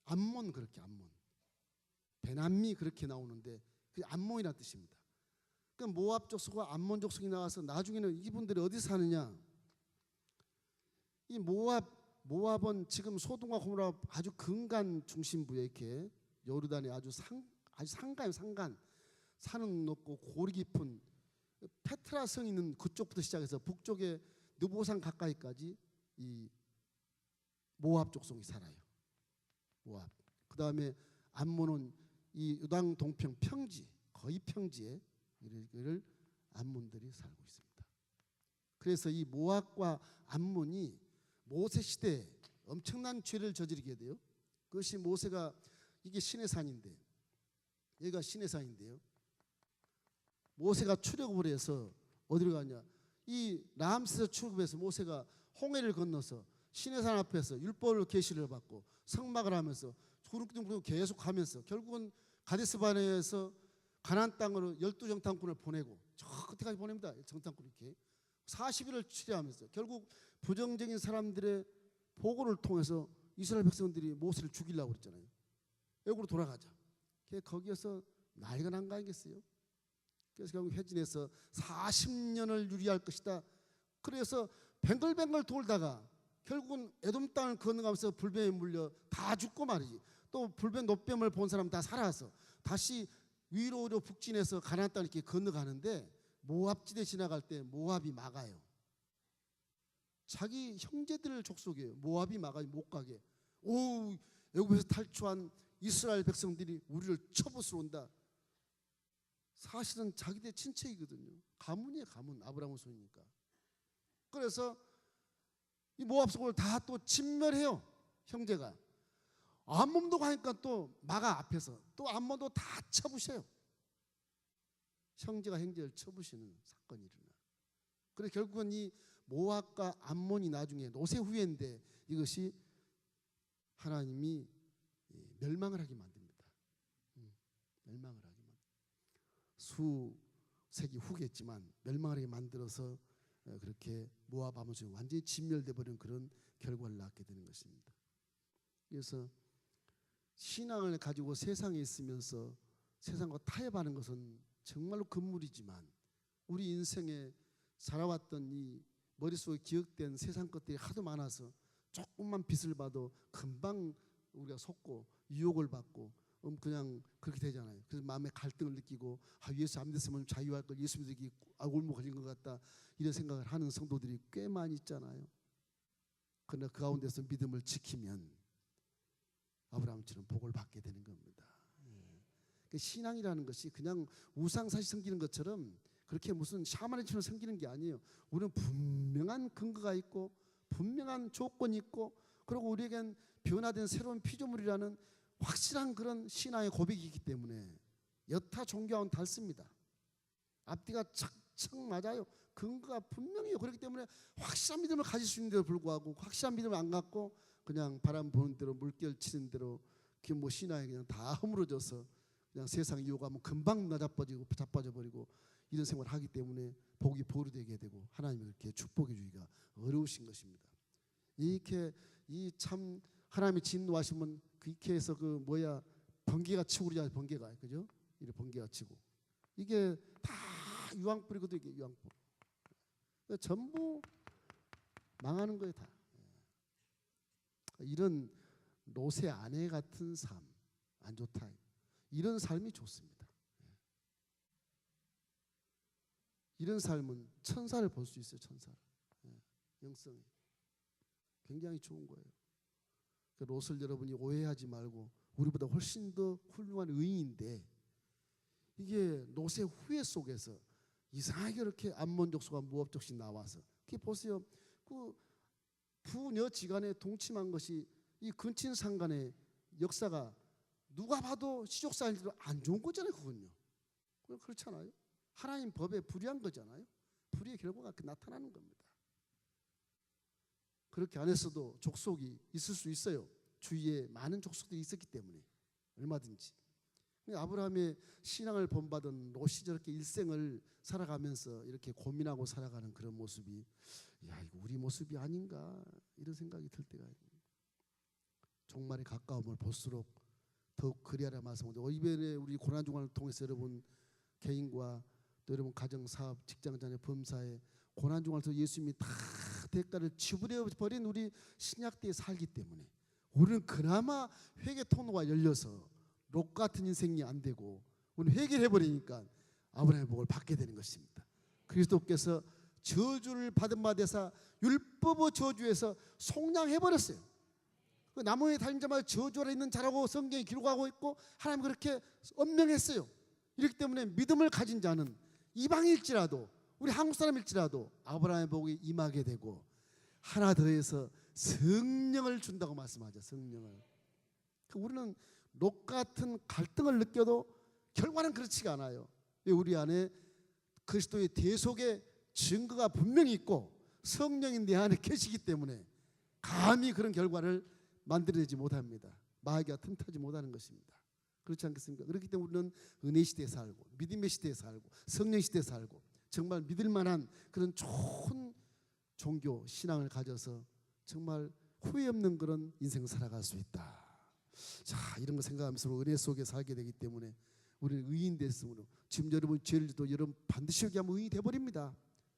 암몬 그렇게 암몬 베남미 그렇게 나오는데 그게 암몬이라는 뜻입니다. 그러니까 모압 족속과 암몬 족속이 나와서 나중에는 이분들이 어디 사느냐. 이 모압은 지금 소돔과 고모라 아주 근간 중심부에 이렇게 요르단의 아주 상가예요. 상간 산은 높고 고리 깊은 페트라 성이 있는 그쪽부터 시작해서 북쪽에 느보산 가까이까지 이 모압 족속이 살아요. 모압. 그 다음에 암몬은 이 유당 동평 평지 거의 평지에 이를 암몬들이 살고 있습니다. 그래서 이 모압과 암몬이 모세 시대에 엄청난 죄를 저지르게 돼요. 그것이 모세가 이게 신의 산인데 여기가 신의 산인데요. 모세가 출애굽을 해서 어디로 가냐. 이 라암스에서 출애굽해서 모세가 홍해를 건너서 신의 산 앞에서 율법을 계시를 받고 성막을 하면서 구름기둥 계속 가면서 결국은 가데스바네에서 가나안 땅으로 12정탐꾼을 보내고 저 끝에까지 보냅니다. 정탐꾼 이렇게 40일을 추리하면서 결국 부정적인 사람들의 보고를 통해서 이스라엘 백성들이 모세를 죽이려고 그랬잖아요. 애국으로 돌아가자. 거기에서 난리가 난 거 아니겠어요? 그래서 결국 회진에서 40년을 유리할 것이다. 그래서 뱅글뱅글 돌다가 결국은 에돔 땅을 건너가면서 불뱀에 물려 다 죽고 말이지. 또 불뱀 노뱀을 본 사람 다 살아서 다시 위로 북진해서 가나안 땅을 이렇게 건너가는데 모압지대 지나갈 때 모압이 막아요. 자기 형제들 족속이에요. 모압이 막아요. 못 가게. 오, 애굽에서 탈출한 이스라엘 백성들이 우리를 쳐부수러 온다. 사실은 자기들 친척이거든요. 가문이에요. 가문. 아브라함 후손이니까. 그래서 이 모압 속을 다 또 진멸해요. 형제가. 암몬도 가니까 또 막아 앞에서 또 암몬도 다 쳐부셔요. 형제가 형제를 쳐부시는 사건이 일어나. 그래서 결국은 이 모압과 암몬이 나중에 노세 후예인데 이것이 하나님이 멸망을 하게 만듭니다. 멸망을 하게 만듭니다. 수세기 후겠지만 멸망을 하게 만들어서 그렇게 모압 암몬이 완전히 진멸돼 버린 그런 결과를 낳게 되는 것입니다. 그래서 신앙을 가지고 세상에 있으면서 세상과 타협하는 것은 정말로 금물이지만 우리 인생에 살아왔던 이 머릿속에 기억된 세상 것들이 하도 많아서 조금만 빛을 봐도 금방 우리가 속고 유혹을 받고 그냥 그렇게 되잖아요. 그래서 마음에 갈등을 느끼고 예수 안 됐으면 자유할 걸 예수 믿기 올무 걸린 것 같다 이런 생각을 하는 성도들이 꽤 많이 있잖아요. 그러나 그 가운데서 믿음을 지키면 아브라함처럼 복을 받게 되는 겁니다. 신앙이라는 것이 그냥 우상사시 섬기는 것처럼 그렇게 무슨 샤머니처럼 섬기는 게 아니에요. 우리는 분명한 근거가 있고 분명한 조건이 있고 그리고 우리에겐 변화된 새로운 피조물이라는 확실한 그런 신앙의 고백이 있기 때문에 여타 종교와는 다릅니다. 앞뒤가 착착 맞아요. 근거가 분명해요. 그렇기 때문에 확실한 믿음을 가질 수 있는데도 불구하고 확실한 믿음을 안 갖고 그냥 바람 부는 대로 물결 치는 대로 그 뭐 신앙에 그냥 다 허물어져서 그냥 세상 유혹하면 금방 자빠져 버리고 이런 생활을 하기 때문에 복이 보류되게 되고 하나님이 그렇게 축복해 주기가 어려우신 것입니다. 이렇게 이 참 하나님이 진노하시면 그렇게 해서 그 뭐야 번개가 치고 그러잖아요. 번개가 그죠? 이래 번개가 치고 이게 다 유황불이거든요. 이게 유황불. 전부 망하는 거예요 다. 이런 롯의 아내 같은 삶 안 좋다. 이런 삶이 좋습니다. 이런 삶은 천사를 볼 수 있어요. 천사를. 영성이 굉장히 좋은 거예요. 롯을 여러분이 오해하지 말고 우리보다 훨씬 더 훌륭한 의인인데 이게 롯의 후회 속에서 이상하게 이렇게 암몬 족속과 모압 족속이 나와서 그게 보세요. 그 부녀 지간에 동침한 것이 이 근친상간의 역사가 누가 봐도 시족사일도 안 좋은 거잖아요. 그건요. 그렇잖아요. 하나님 법에 불의한 거잖아요. 불의의 결과가 나타나는 겁니다. 그렇게 안 했어도 족속이 있을 수 있어요. 주위에 많은 족속들이 있었기 때문에 얼마든지. 아브라함의 신앙을 본받은 롯이 저렇게 일생을 살아가면서 이렇게 고민하고 살아가는 그런 모습이 야 이거 우리 모습이 아닌가 이런 생각이 들 때가 있습니다. 종말에 가까움을 볼수록 더욱 그리하라 말씀하고 이번에 우리 고난중간을 통해서 여러분 개인과 또 여러분 가정, 사업, 직장, 자녀, 범사에 고난중간을 통해서 예수님이 다 대가를 지불해 버린 우리 신약대에 살기 때문에 우리는 그나마 회개 통로가 열려서 롯 같은 인생이 안 되고 우리는 회개를 해버리니까 아브라함의 복을 받게 되는 것입니다. 그리스도께서 저주를 받은 바 되사 율법의 저주에서 속량해버렸어요. 그 나무에 달린 자마다 저주가 있는 자라고 성경이 기록하고 있고 하나님 그렇게 엄명했어요. 이렇기 때문에 믿음을 가진 자는 이방일지라도 우리 한국 사람일지라도 아브라함의 복이 임하게 되고 하나 더해서 성령을 준다고 말씀하죠. 성령을. 우리는 롯 같은 갈등을 느껴도 결과는 그렇지가 않아요. 우리 안에 그리스도의 대속의 증거가 분명히 있고 성령이 내 안에 계시기 때문에 감히 그런 결과를 만들어내지 못합니다. 마귀가 틈타지 못하는 것입니다. 그렇지 않겠습니까? 그렇기 때문에 우리는 은혜 시대에 살고 믿음의 시대에 살고 성령 시대에 살고 정말 믿을 만한 그런 좋은 종교 신앙을 가져서 정말 후회 없는 그런 인생을 살아갈 수 있다. 자, 이런 거 생각하면서 은혜 속에 살게 되기 때문에 우리는 의인 됐으므로 지금 여러분 죄를 져도 여러분 반드시 여기 하면 의인이 돼버립니다.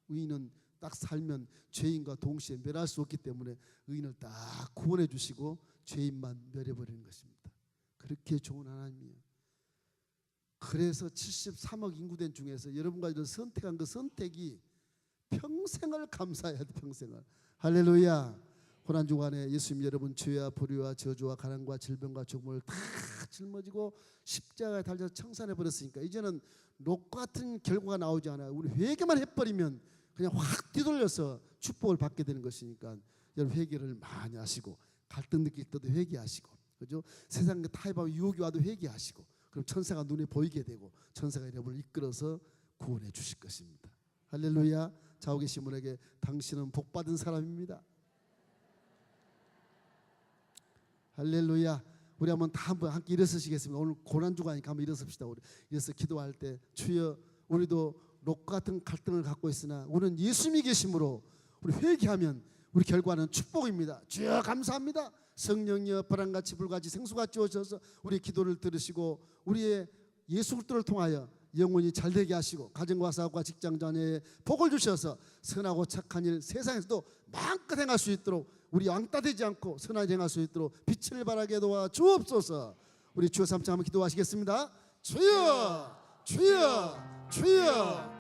의인은 딱 살면 죄인과 동시에 멸할 수 없기 때문에 의인을 딱 구원해 주시고 죄인만 멸해버리는 것입니다. 그렇게 좋은 하나님이에요. 그래서 73억 인구된 중에서 여러분과 이런 선택한 그 선택이 평생을 감사해야 돼. 평생을. 할렐루야. 고난주간에 예수님 여러분 죄와 불의와 저주와 가난과 질병과 죽음을 다 짊어지고 십자가에 달려서 청산해 버렸으니까 이제는 롯 같은 결과가 나오지 않아요. 우리 회개만 해버리면 그냥 확 뒤돌려서 축복을 받게 되는 것이니까 여러분 회개를 많이 하시고 갈등 느낄 때도 회개하시고 그죠? 세상 타협하고 유혹이 와도 회개하시고 그럼 천사가 눈에 보이게 되고 천사가 여러분을 이끌어서 구원해 주실 것입니다. 할렐루야. 좌우 계신 분에게 당신은 복받은 사람입니다. 할렐루야. 우리 한번 함께 일어서시겠습니다. 오늘 고난주가니까 한번 일어섭시다. 우리 일어서 기도할 때 주여, 우리도 롯 같은 갈등을 갖고 있으나 우리는 예수님이 계심으로 우리 회개하면 우리 결과는 축복입니다. 주여 감사합니다. 성령이여 바람같이 불같이 생수같이 오셔서 우리의 기도를 들으시고 우리의 예수 그리스도를 통하여 영혼이 잘되게 하시고 가정과 사업과 직장 자녀에 복을 주셔서 선하고 착한 일 세상에서도 마음껏 행할 수 있도록 우리 왕따 되지 않고 선하게 행할 수 있도록 빛을 발하게 도와 주옵소서. 우리 주여 삼창 한번 기도하시겠습니다. 주여 주여 주여